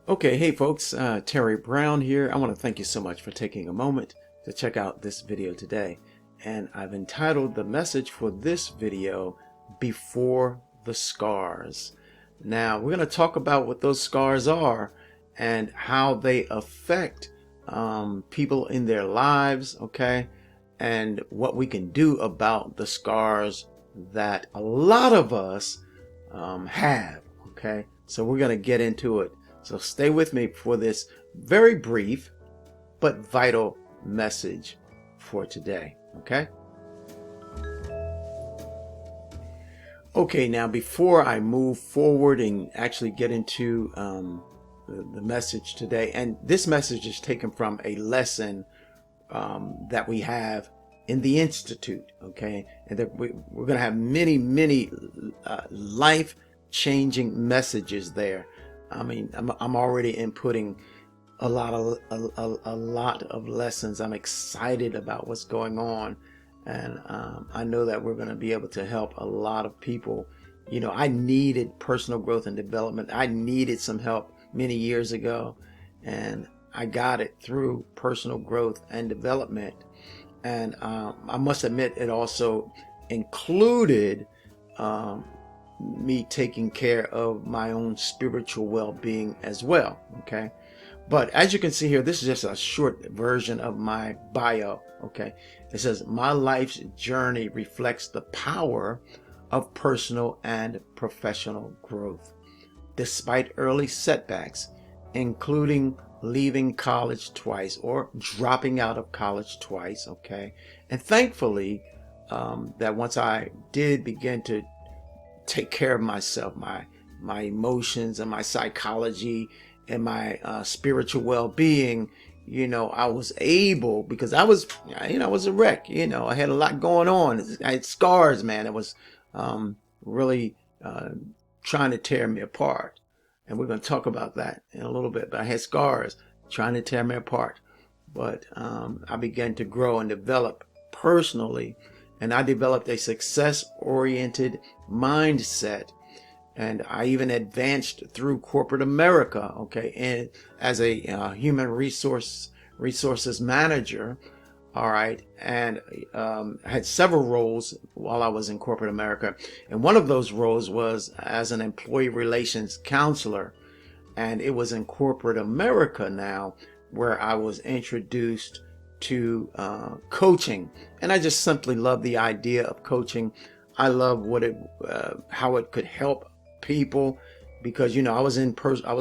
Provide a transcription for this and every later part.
Okay, hey folks, Terry Brown here. I want to thank you so much for taking a moment to check out this video today. And I've entitled the message for this video, Before the Scars. Now, we're going to talk about what those scars are and how they affect people in their lives, okay? And what we can do about the scars that a lot of us have, okay? So we're going to get into it. So stay with me for this very brief but vital message for today, okay? Okay, now before I move forward and actually get into the message today, and this message is taken from a lesson that we have in the Institute, okay? And that we're going to have many life-changing messages there. I mean, I'm already inputting a lot of lessons. I'm excited about what's going on, and I know that we're going to be able to help a lot of people. You know, I needed personal growth and development. I needed some help many years ago, and I got it through personal growth and development. And I must admit, it also included me taking care of my own spiritual well-being as well, okay? But as you can see here, this is just a short version of my bio, okay? It says, my life's journey reflects the power of personal and professional growth. Despite early setbacks, including leaving college twice or dropping out of college twice, okay? And thankfully, that once I did begin to take care of myself, my emotions and my psychology and my spiritual well-being, you know, I was able, because I was a wreck, you know, I had a lot going on. I had scars, man. It was really trying to tear me apart. And we're going to talk about that in a little bit. But I had scars trying to tear me apart. But I began to grow and develop personally. And I developed a success-oriented mindset. And I even advanced through corporate America, okay, and as a human resources manager, all right, and had several roles while I was in corporate America. And one of those roles was as an employee relations counselor. And it was in corporate America now where I was introduced to coaching, and I just simply love the idea of coaching. I love what how it could help people, because you know I was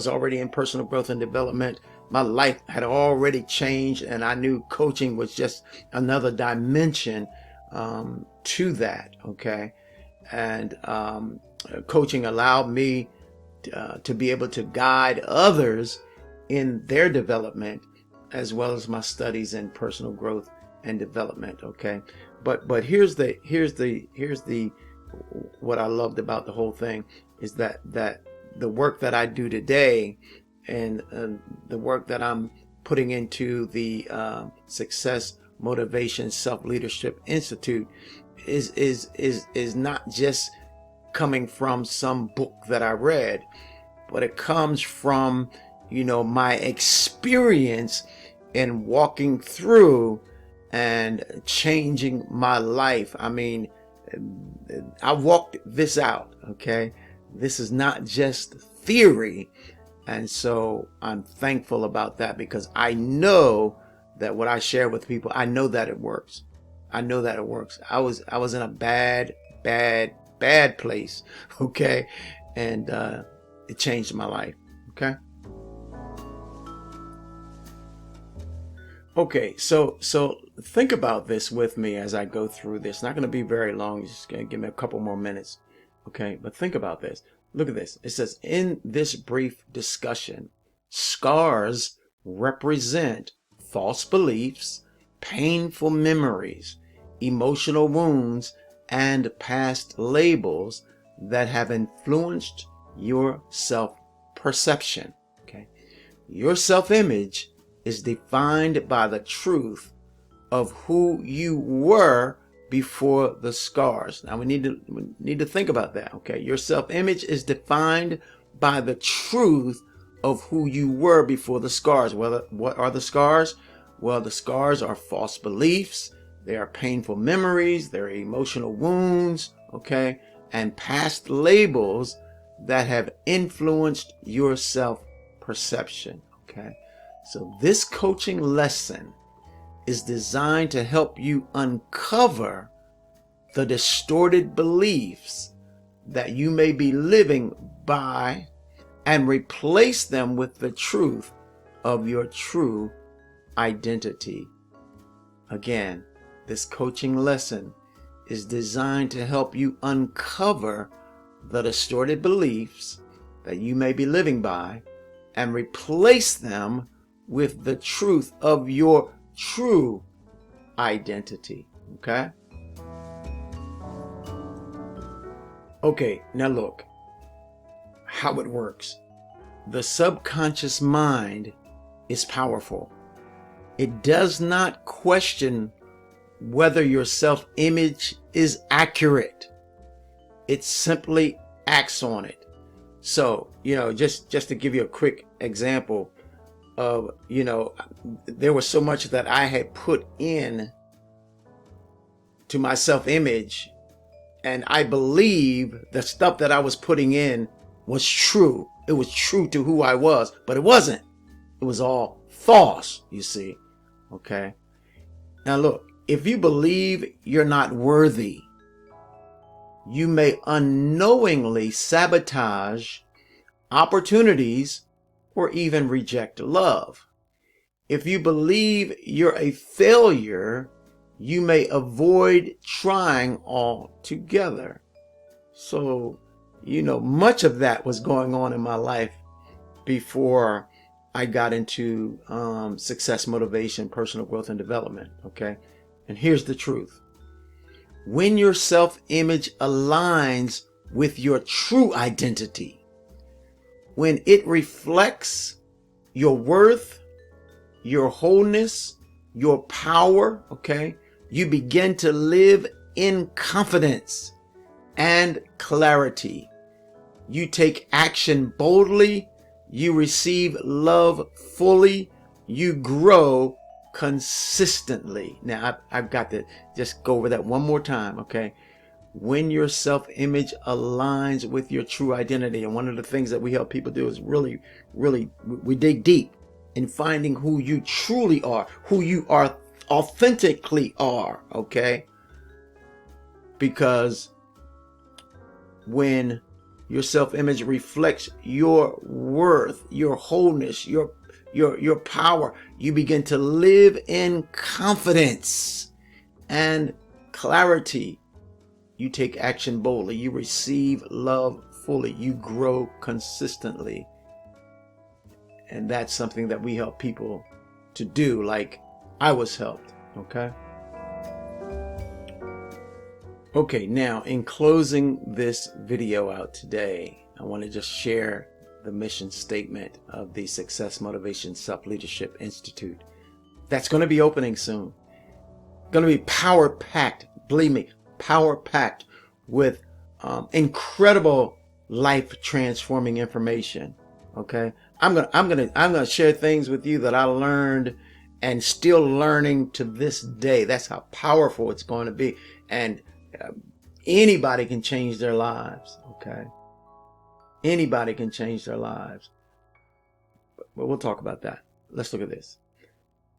already in personal growth and development. My life had already changed, and I knew coaching was just another dimension to that. Okay, and coaching allowed me to be able to guide others in their development, as well as my studies in personal growth and development. Okay, but here's the what I loved about the whole thing is that the work that I do today and the work that I'm putting into the Success Motivation Self-Leadership Institute is not just coming from some book that I read, but it comes from, you know, my experience in walking through and changing my life. I mean, I walked this out, okay? This is not just theory. And so I'm thankful about that, because I know that what I share with people, I know that it works. I know that it works. I was in a bad place, okay? And it changed my life, okay? Okay, so think about this with me as I go through this. Not going to be very long. Just going to give me a couple more minutes. Okay, but think about this. Look at this. It says, in this brief discussion, scars represent false beliefs, painful memories, emotional wounds, and past labels that have influenced your self-perception. Okay, your self-image is defined by the truth of who you were before the scars. Now we need to think about that. Okay, your self-image is defined by the truth of who you were before the scars. Well, what are the scars? Well, the scars are false beliefs. They are painful memories. They're emotional wounds, okay? And past labels that have influenced your self-perception, okay? So this coaching lesson is designed to help you uncover the distorted beliefs that you may be living by and replace them with the truth of your true identity. Again, this coaching lesson is designed to help you uncover the distorted beliefs that you may be living by and replace them with the truth of your true identity. Okay? Okay, now look how it works. The subconscious mind is powerful. It does not question whether your self-image is accurate. It simply acts on it. So, just to give you a quick example of, there was so much that I had put in to my self-image, and I believe the stuff that I was putting in was true. It was true to who I was, but it wasn't. It was all false, you see. Okay. Now look, if you believe you're not worthy, you may unknowingly sabotage opportunities or even reject love. If you believe you're a failure, you may avoid trying altogether. So, much of that was going on in my life before I got into success, motivation, personal growth, and development. Okay. And here's the truth. When your self-image aligns with your true identity, when it reflects your worth, your wholeness, your power, okay, you begin to live in confidence and clarity. You take action boldly. You receive love fully. You grow consistently. Now, I've got to just go over that one more time, okay? When your self-image aligns with your true identity, and one of the things that we help people do is really, we dig deep in finding who you truly are, who you are authentically are, okay? Because when your self-image reflects your worth, your wholeness, your power, you begin to live in confidence and clarity. You take action boldly. You receive love fully. You grow consistently. And that's something that we help people to do, like I was helped. Okay? Okay, now in closing this video out today, I want to just share the mission statement of the Success Motivation Self-Leadership Institute. That's going to be opening soon. Going to be power-packed, believe me, power-packed with incredible life-transforming information. Okay, I'm gonna share things with you that I learned and still learning to this day. That's how powerful it's going to be, and anybody can change their lives. Okay, anybody can change their lives. But we'll talk about that. Let's look at this.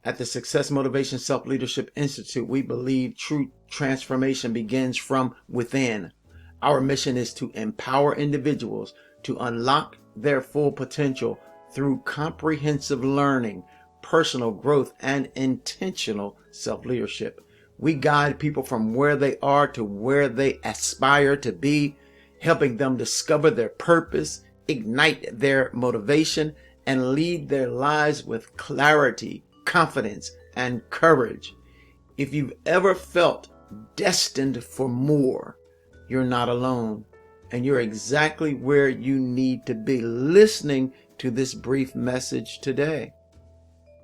At the Success Motivation Self-Leadership Institute, we believe true transformation begins from within. Our mission is to empower individuals to unlock their full potential through comprehensive learning, personal growth, and intentional self-leadership. We guide people from where they are to where they aspire to be, helping them discover their purpose, ignite their motivation, and lead their lives with clarity, confidence, and courage. If you've ever felt destined for more, you're not alone, and you're exactly where you need to be listening to this brief message today.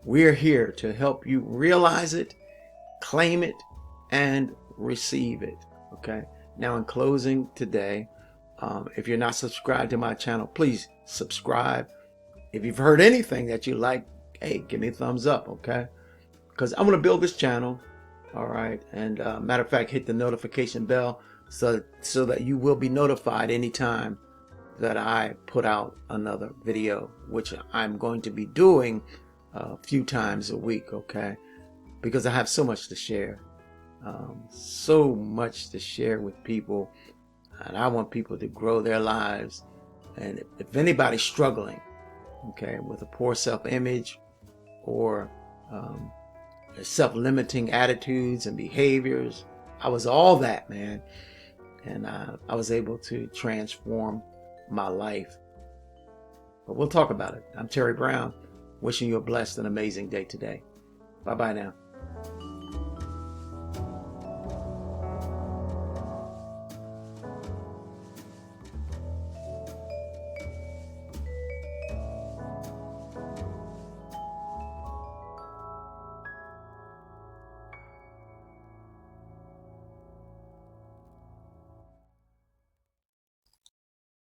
We're here to help you realize it, claim it, and receive it. Okay. Now, in closing today, if you're not subscribed to my channel, please subscribe. if you've heard anything that you like, hey, give me a thumbs up, okay? Because I'm going to build this channel, all right? And matter of fact, hit the notification bell so that you will be notified anytime that I put out another video, which I'm going to be doing a few times a week, okay? Because I have so much to share. So much to share with people, and I want people to grow their lives. And if anybody's struggling, okay, with a poor self-image or self-limiting attitudes and behaviors, I was all that, man, and I was able to transform my life. But we'll talk about it. I'm Terry Brown, wishing you a blessed and amazing day today. Bye-bye now.